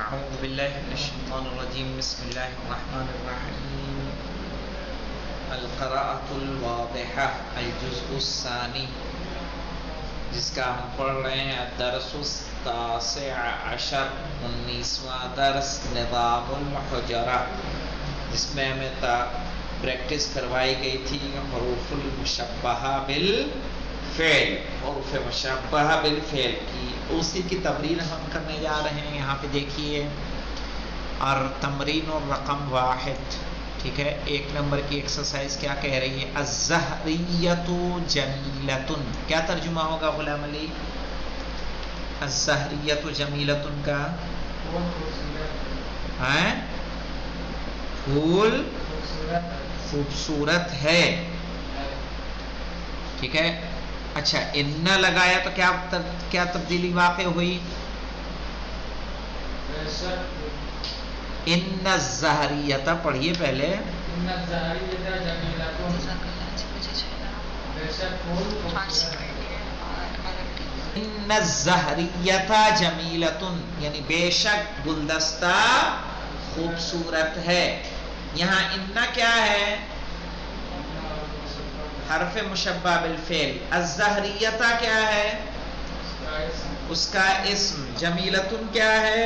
اعوذ باللہ من الشیطان الرجیم بسم اللہ الرحمن الرحیم القراءۃ الواضحہ الجزء الثانی، جس کا ہم پڑھ رہے ہیں الدرس التاسع عشر، 19واں درس نظام الحجرہ، جس میں ہمیں پریکٹس کروائی گئی تھی حروف المشبہہ بالفعل، حروف مشبہہ بالفعل کی اسی کی تمرین ہم کرنے جا رہے ہیں۔ یہاں پہ دیکھیے، اور تمرین الرقم 1، ٹھیک ہے، 1 نمبر کی ایکسرسائز کیا کہہ رہی ہے؟ الزہریۃ جمیلۃ، کیا ترجمہ ہوگا غلام علی؟ الزہریۃ جمیلۃ کا پھول خوبصورت ہے، ٹھیک ہے۔ اچھا، ان لگایا تو کیا تبدیلی واقع ہوئی؟ ان الزہریۃ پڑھیے پہلے، ان الزہریۃ جمیلۃ، یعنی بے شک گلدستہ خوبصورت ہے۔ یہاں ان کیا ہے؟ حرف مشبہ بالفعل۔ الزہریۃ کیا ہے؟ اس کا اسم۔ جمیلتن کیا ہے؟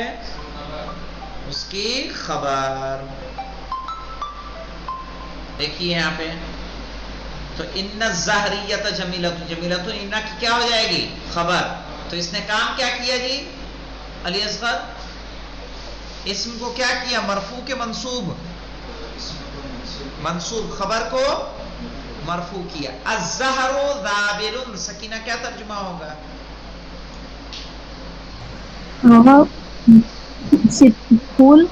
اس کی خبر۔ دیکھیے یہاں پہ تو ان الزہریۃ جمیلتن، جمیلتن ان کی کیا ہو جائے گی؟ خبر۔ تو اس نے کام کیا کیا جی علی اصغر؟ اسم کو کیا کیا؟ مرفوع کے منصوب، منصوب خبر کو مرفوع کیا۔ الزہر ذابل، سکینہ کیا ترجمہ ہوگا؟ پھول۔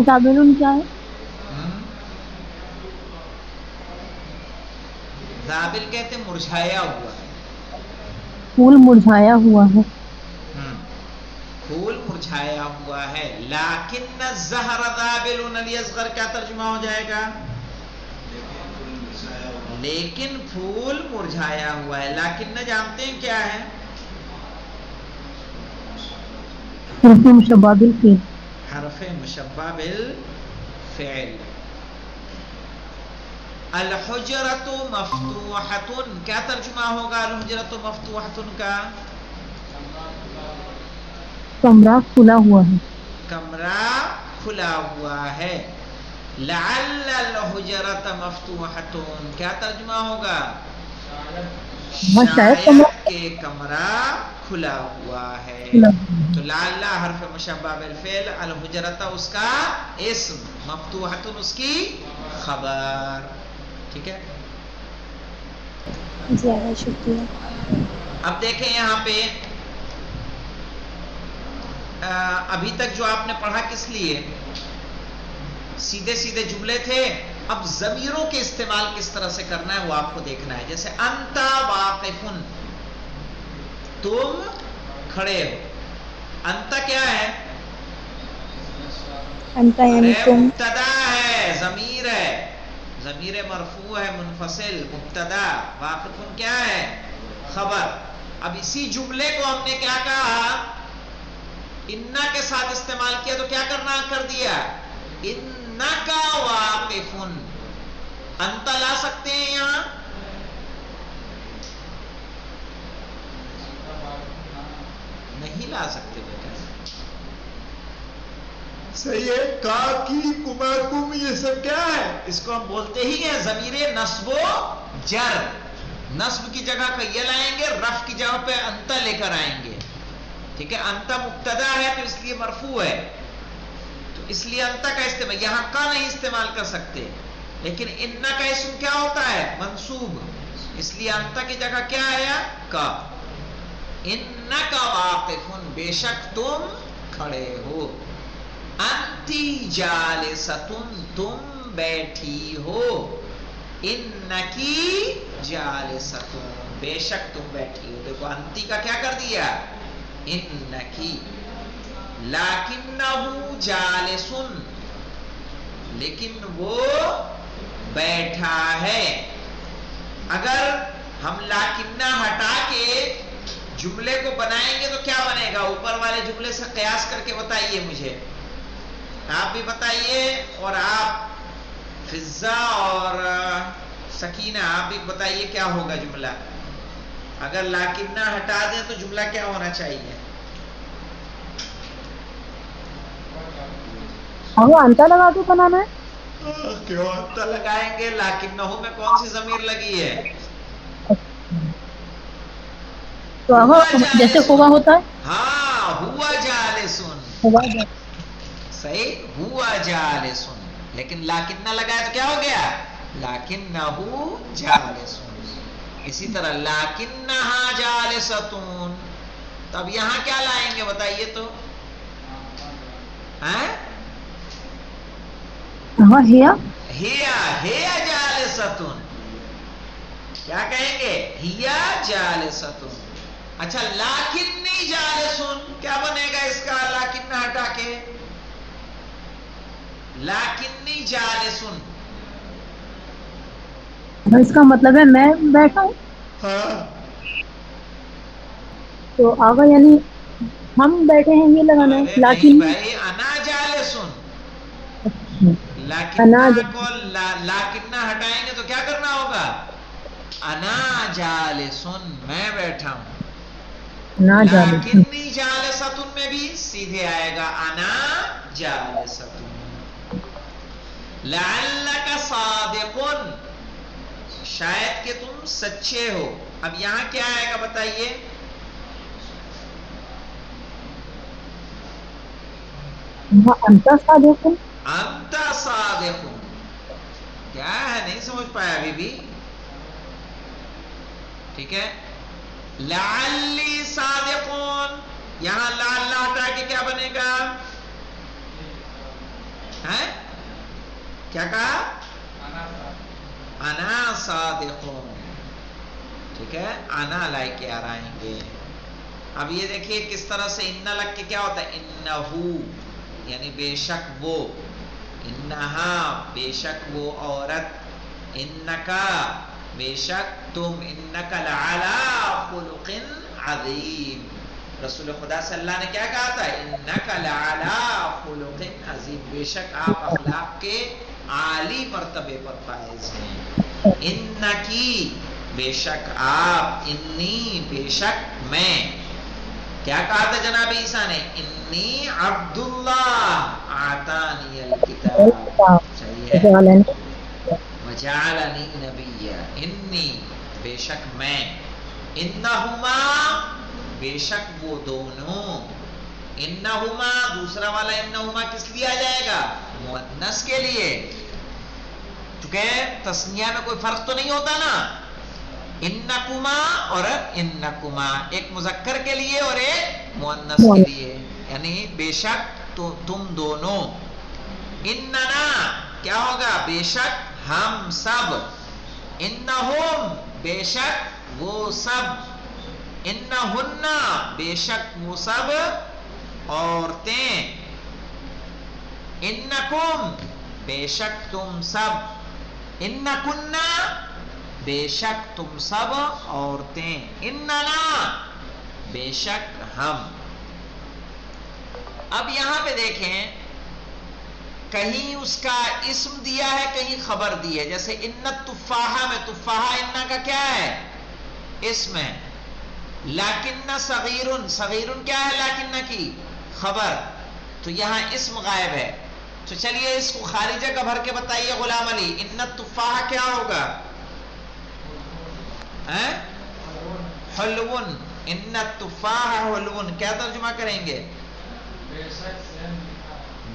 ذابل کیا ہے؟ ذابل کہتے ہیں مرجھایا ہوا ہے، پھول مرجھایا ہوا ہے، پھول مرجھایا ہوا ہے۔ لیکن الزہر ذابل، علی اصغر کیا ترجمہ ہو جائے گا؟ لیکن پھول مرجھایا ہوا ہے۔ لیکن نہ جانتے ہیں کیا ہے؟ حرف مشبہ بالفعل، حرف مشبہ بالفعل۔ الحجرۃ مفتوحۃ، کیا ترجمہ ہوگا الحجرۃ مفتوحۃ کا؟ کمرہ کھلا ہوا ہے، کمرہ کھلا ہوا ہے۔ لعل الحجرۃ مفتوحۃ، کیا ترجمہ ہوگا؟ شاید کہ کمرہ کھلا ہوا ہے۔ تو لعل حرف مشبہ بالفعل، الحجرۃ اس کا اسم، مفتوحۃ اس کی خبر، ٹھیک ہے۔ زیادہ شکریہ۔ اب دیکھیں یہاں پہ ابھی تک جو آپ نے پڑھا کس لیے؟ سیدھے سیدھے جملے تھے۔ اب ضمیروں کے استعمال کس طرح سے کرنا ہے وہ آپ کو دیکھنا ہے۔ جیسے انت واقف، تم کھڑے ہو۔ انت کیا ہے؟ انت یعنی تم، مبتدا ہے، ضمیر ہے، ضمیر مرفوع ہے منفصل، مبتدا۔ واقف کیا ہے؟ خبر۔ اب اسی جملے کو ہم نے کیا کہا؟ انا کے ساتھ استعمال کیا تو کیا کرنا کر دیا؟ انکا واقفن۔ انت لا سکتے ہیں یہاں؟ نہیں لا سکتے بیٹا، صحیح ہے۔ کا، کی، کما، کم، یہ سب کیا ہے؟ اس کو ہم بولتے ہی ہیں ضمیر نصب و جر۔ نصب کی جگہ پہ یہ لائیں گے، رفع کی جگہ پہ انت لے کر آئیں گے، ٹھیک ہے۔ انت مبتدا ہے تو اس لیے مرفوع ہے، تو اس لیے انت کا استعمال، یہاں کا نہیں استعمال کر سکتے، لیکن ان کا اسم کیا ہوتا ہے؟ منصوب، اس لیے انت کی جگہ کیا آیا؟ کا۔ انکا واقفن، بے شک تم کھڑے ہو۔ انتی جالستن، تم بیٹھی ہو۔ انکی جالستن، بے شک تم بیٹھی ہو۔ دیکھو انتی کا کیا کر دیا؟ انکی۔ لیکنہ جالسن، لیکن وہ بیٹھا ہے۔ اگر ہم لیکنہ ہٹا کے جملے کو بنائیں گے تو کیا بنے گا؟ اوپر والے جملے سے قیاس کر کے بتائیے مجھے. آپ بھی بتائیے اور آپ فضا اور سکینہ آپ بھی بتائیے کیا ہوگا جملہ. اگر لاکنہ ہٹا دیں تو جملہ کیا ہونا چاہیے؟ انتا لگا کے بنانا ہے. کیوں انتا لگائیں گے؟ لاکنہ میں کون سی ضمیر لگی ہے؟ تو جیسے ہوا ہوتا ہے. ہاں ہوا جالسن. صحیح ہوا جالسن. لیکن لاکنہ لگایا تو کیا ہو گیا؟ لاکنہ جالسن. اسی طرح لاکنہا جالستون. تو اب یہاں کیا لائیں گے بتائیے تو؟ ہیا جالستون. کیا کہیں گے؟ ہیا جالستون. اچھا لاکنی جالسون کیا بنے گا اس کا لاکنہ ہٹا کے؟ لاکنی جالسون اس کا مطلب ہے میں بیٹھا ہوں. ہاں تو آگا یعنی ہم بیٹھے ہیں یہ لگانا ہے. ارے نہیں بھائی انا جالسون. لاکنہ کو لاکنہ ہٹائیں گے تو کیا کرنا ہوگا؟ انا جالسون میں بیٹھا ہوں. لاکنی جالستون میں بھی سیدھے آئے گا انا جالستون. لعلک صادقن شاید کہ تم سچے ہو. اب یہاں کیا آئے گا بتائیے؟ انتا صادقن. انتا صادقن کیا ہے؟ نہیں سمجھ پایا ابھی بھی؟ ٹھیک ہے. لعلی صادقون یہاں لعل ہٹا کے کیا بنے گا؟ کیا کہا؟ انا صادقون. ٹھیک ہے انا لائے کے آئیں گے. اب یہ دیکھیے کس طرح سے ان لگ کے کیا ہوتا ہے؟ انہو یعنی بے شک وہ. انہا بے شک وہ عورت. انکا بے شک تم. انکا لعلی خلق عظیم. رسول خدا صلی اللہ نے کیا کہا تھا؟ انکا لعلی خلق عظیم. بے شک آپ اخلاق کے عالی مرتبے پر فائز ہیں. انکی بے شک آپ. انی بے شک میں. کیا کہا تھا جناب عیسیٰ نے؟ انی عبداللہ آتانی الکتاب. صحیح ہے. وجعلنی نبیا. انی بے شک میں. انہما بے شک وہ دونوں. انہما دوسرا والا انہما کس لیے آ جائے گا؟ مؤنث کے لیے. چونکہ تثنیہ میں کوئی فرق تو نہیں ہوتا نا. انکما اور انکما ایک مذکر کے لیے اور ایک مؤنث کے لیے. یعنی بے شک تم دونوں. اننا کیا ہوگا؟ بے شک ہم سب. انہم بے شک وہ سب. انہن بے شک وہ سب عورتیں. انکم بے شک تم سب. انکن بے شک تم سب عورتیں. اننا بے شک ہم. اب یہاں پہ دیکھیں کہیں اس کا اسم دیا ہے کہیں خبر دی ہے. جیسے ان تفاحہ میں تفاحہ انا کا کیا ہے؟ اسم ہے. لیکن صغیرن صغیرن کیا ہے؟ لیکن کی خبر. تو یہاں اسم غائب ہے. تو چلیے اس کو خالی جگہ بھر کے بتائیے غلام علی. ان تفاحہ کیا ہوگا؟ حلون. ان تفاحہ حلون کیا ترجمہ کریں گے؟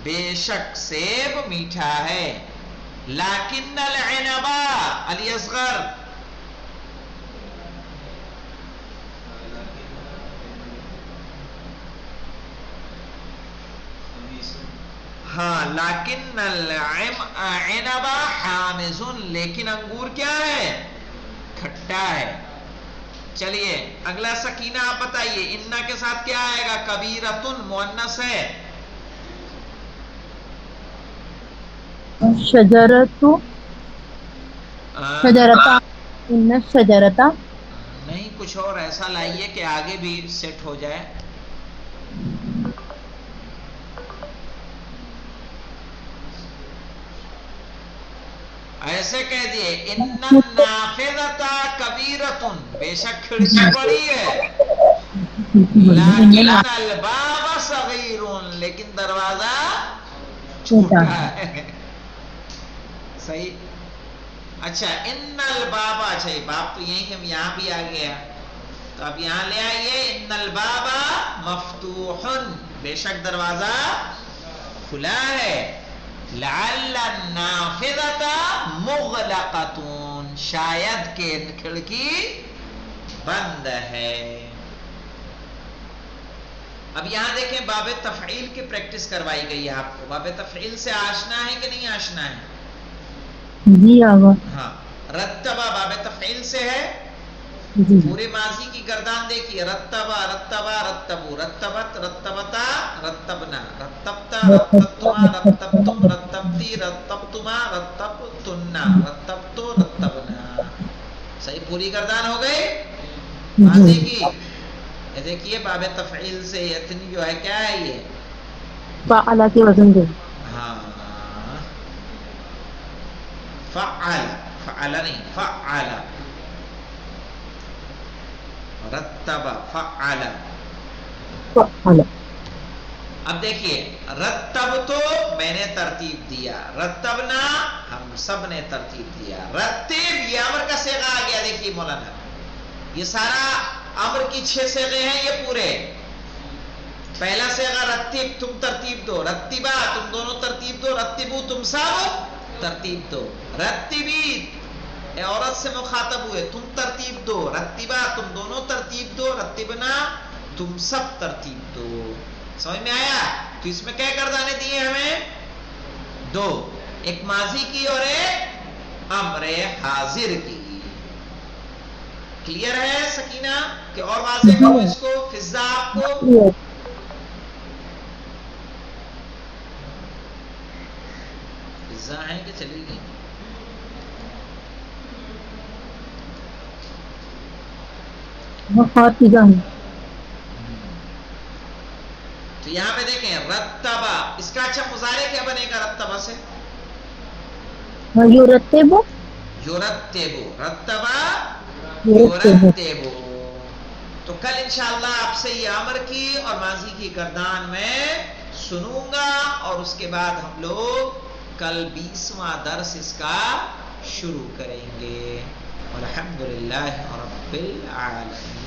بے شک سیب میٹھا ہے. لیکن العنب علی اصغر ہاں لیکن العنب حامض لیکن انگور کیا ہے؟ کھٹا ہے. چلیے اگلا سکینہ آپ بتائیے. انا کے ساتھ کیا آئے گا؟ کبیرتن مؤنث ہے. شجرتو شجرتا. ان شجرتا نہیں کچھ اور ایسا لائیے کہ آگے بھی سیٹ ہو جائے. ایسے کہہ دیے ان النافذۃ کبیرۃ، بے شک کھڑکی بڑی ہے، لیکن الباب صغیر، لیکن دروازہ چھوٹا چھوٹا ہے. صحیح. اچھا ان الباب، اچھا یہ باب تو یہیں ہم یہاں بھی آ گیا، تو اب یہاں لے آئیے ان الباب مفتوح، بے شک دروازہ کھلا ہے، لعل النافذۃ مغلقۃ، شاید کہ کھڑکی بند ہے. اب یہاں دیکھیں باب تفعیل کی پریکٹس کروائی گئی ہے آپ کو. باب تفعیل سے آشنا ہے کہ نہیں آشنا ہے؟ جی آگا ہاں. رتبہ باب تفعیل سے ہے. جی پورے ماضی کی گردان دیکھیے، رتبہ رتبہ رتبو، رتبت رتبتا رتبنا، رتبتا رتبتما رتبتم رتبتی رتبتما رتبتنا رتبتو رتبنا. صحیح، پوری گردان ہو گئی ماضی جی کی. یہ دیکھیے باب تفعیل سے اتنی جو ہے کیا ہے یہ؟ فعل کے وزن دے. ہاں فعل، فعل نہیں فعل، رتب فعل. فعل اب دیکھیے رتب تو میں نے ترتیب دیا، رتبنا ہم سب نے ترتیب دیا، رتب یہ امر کا صیغہ آ گیا. دیکھیے مولانا یہ سارا امر کی 6 صیغے ہیں یہ پورے. پہلا صیغہ رتب، تم ترتیب دو، رتبا تم دونوں ترتیب دو، رتبو تم سب ترتیب دو، رتبی اے عورت سے مخاطب ہوئے تم ترتیب دو، رتبا تم دونوں ترتیب دو، رتبنا تم سب ترتیب دو. سمجھ میں آیا؟ تو اس میں کیا گردانے دیے ہمیں؟ 2، ایک ماضی کی اور ایک امر حاضر کی. کلیئر ہے سکینہ کہ اور واضح کروں اس کو فضا آپ کو؟ فضا ہے کہ چلی گئی؟ تو یہاں پہ دیکھیں رتبہ، اس کا اچھا مظاہرے کیا بنے گا رتبہ سے؟ یورتبو یورتبو، رتبہ یورتبو. یورتبو. تو کل انشاءاللہ آپ سے یہ امر کی اور ماضی کی گردان میں سنوں گا، اور اس کے بعد ہم لوگ کل 20واں درس اس کا شروع کریں گے. الحمدللہ رب العالمین.